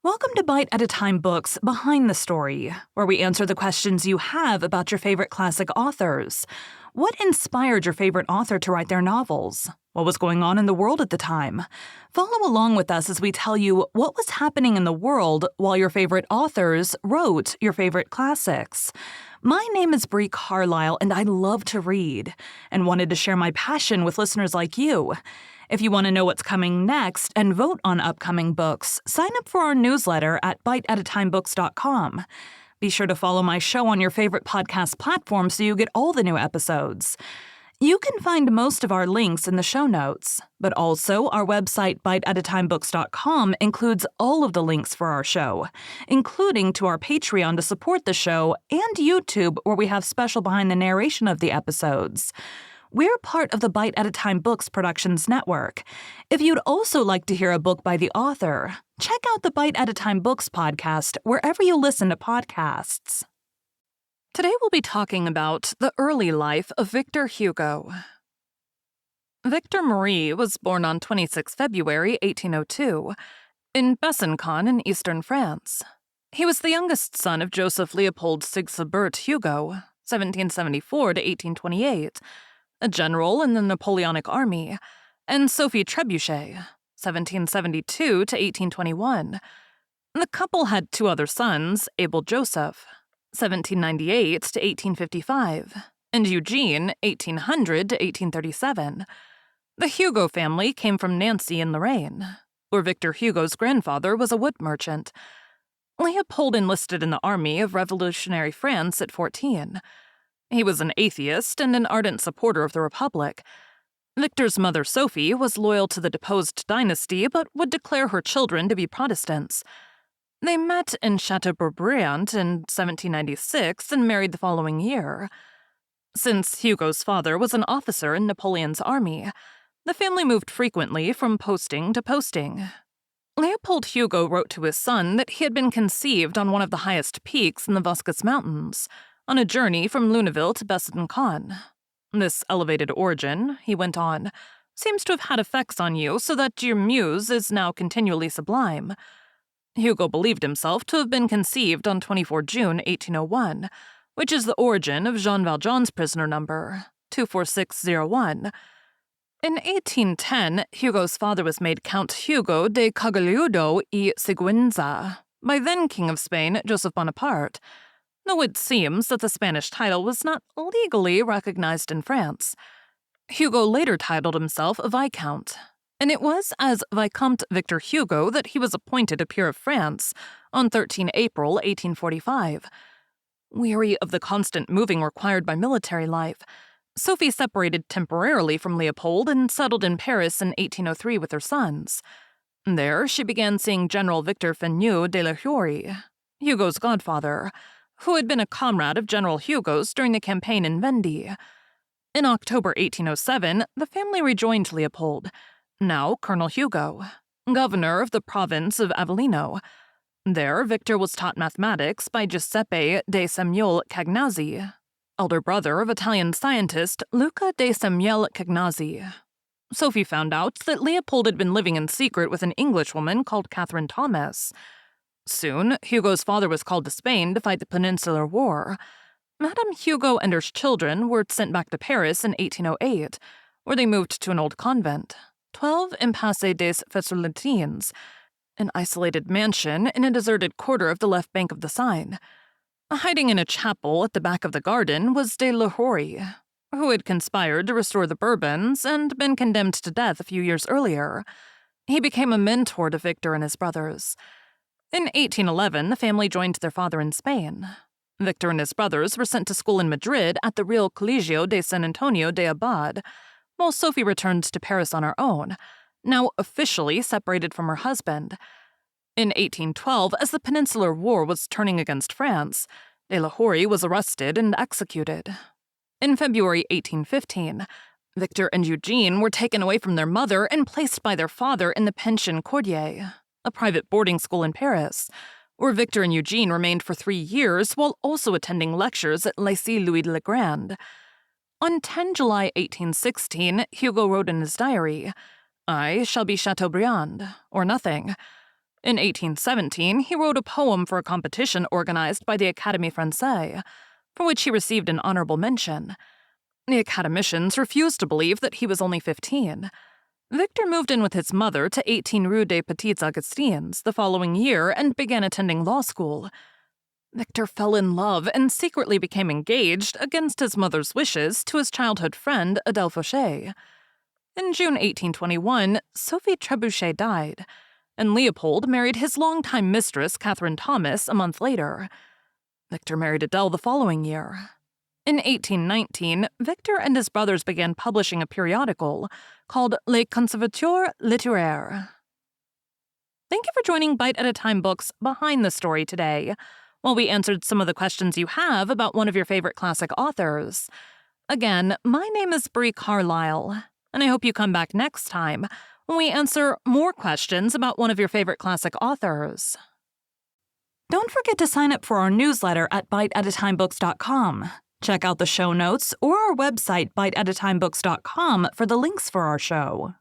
Welcome to Bite at a Time Books Behind the Story, where we answer the questions you have about your favorite classic authors. What inspired your favorite author to write their novels? What was going on in the world at the time? Follow along with us as we tell you what was happening in the world while your favorite authors wrote your favorite classics. My name is Bree Carlile, and I love to read, and wanted to share my passion with listeners like you. If you want to know what's coming next and vote on upcoming books, sign up for our newsletter at biteatatimebooks.com. Be sure to follow my show on your favorite podcast platform so you get all the new episodes. You can find most of our links in the show notes, but also our website biteatatimebooks.com includes all of the links for our show, including to our Patreon to support the show and YouTube where we have special behind the narration of the episodes. We're part of the Bite at a Time Books Productions Network. If you'd also like to hear a book by the author, check out the Bite at a Time Books podcast wherever you listen to podcasts. Today we'll be talking about the early life of Victor Hugo. Victor Marie was born on 26 February 1802 in Besançon in eastern France. He was the youngest son of Joseph Leopold Sigisbert Hugo, 1774 to 1828, a general in the Napoleonic Army, and Sophie Trebuchet, 1772 to 1821. The couple had two other sons, Abel Joseph, 1798 to 1855, and Eugene, 1800 to 1837. The Hugo family came from Nancy in Lorraine, where Victor Hugo's grandfather was a wood merchant. Leopold enlisted in the army of Revolutionary France at 14. He was an atheist and an ardent supporter of the Republic. Victor's mother, Sophie, was loyal to the deposed dynasty but would declare her children to be Protestants. They met in Chateaubriand in 1796 and married the following year. Since Hugo's father was an officer in Napoleon's army, the family moved frequently from posting to posting. Leopold Hugo wrote to his son that he had been conceived on one of the highest peaks in the Vosges Mountains, on a journey from Luneville to Besançon. This elevated origin, he went on, seems to have had effects on you so that your muse is now continually sublime. Hugo believed himself to have been conceived on 24 June 1801, which is the origin of Jean Valjean's prisoner number, 24601. In 1810, Hugo's father was made Count Hugo de Cagliudo y Sigüenza by then King of Spain Joseph Bonaparte, though it seems that the Spanish title was not legally recognized in France. Hugo later titled himself a Viscount, and it was as Vicomte Victor Hugo that he was appointed a peer of France on 13 April 1845. Weary of the constant moving required by military life, Sophie separated temporarily from Leopold and settled in Paris in 1803 with her sons. There, she began seeing General Victor Fenneau de la Hourie, Hugo's godfather, who had been a comrade of General Hugo's during the campaign in Vendée. In October 1807, the family rejoined Leopold, now Colonel Hugo, governor of the province of Avellino. There, Victor was taught mathematics by Giuseppe de Samuel Cagnazzi, elder brother of Italian scientist Luca de Samuel Cagnazzi. Sophie found out that Leopold had been living in secret with an Englishwoman called Catherine Thomas. Soon, Hugo's father was called to Spain to fight the Peninsular War. Madame Hugo and her children were sent back to Paris in 1808, where they moved to an old convent, 12 Impasse des Fessolentines, an isolated mansion in a deserted quarter of the left bank of the Seine. Hiding in a chapel at the back of the garden was de la Hourie, who had conspired to restore the Bourbons and been condemned to death a few years earlier. He became a mentor to Victor and his brothers. In 1811, the family joined their father in Spain. Victor and his brothers were sent to school in Madrid at the Real Colegio de San Antonio de Abad, while Sophie returned to Paris on her own, now officially separated from her husband. In 1812, as the Peninsular War was turning against France, de la Hourie was arrested and executed. In February 1815, Victor and Eugene were taken away from their mother and placed by their father in the Pension Cordier, a private boarding school in Paris, where Victor and Eugene remained for 3 years while also attending lectures at Lycée Louis le Grand. On 10 July 1816, Hugo wrote in his diary, "I shall be Chateaubriand, or nothing." In 1817, he wrote a poem for a competition organized by the Académie Française, for which he received an honorable mention. The academicians refused to believe that he was only 15. Victor moved in with his mother to 18 Rue des Petits Augustins the following year and began attending law school. Victor fell in love and secretly became engaged, against his mother's wishes, to his childhood friend Adèle Fauchet. In June 1821, Sophie Trebuchet died, and Leopold married his longtime mistress, Catherine Thomas, a month later. Victor married Adèle the following year. In 1819, Victor and his brothers began publishing a periodical called Les Conservateurs Littéraires. Thank you for joining Bite at a Time Books Behind the Story today, while we answered some of the questions you have about one of your favorite classic authors. Again, my name is Bree Carlile, and I hope you come back next time when we answer more questions about one of your favorite classic authors. Don't forget to sign up for our newsletter at biteatatimebooks.com. Check out the show notes or our website biteatatimebooks.com for the links for our show.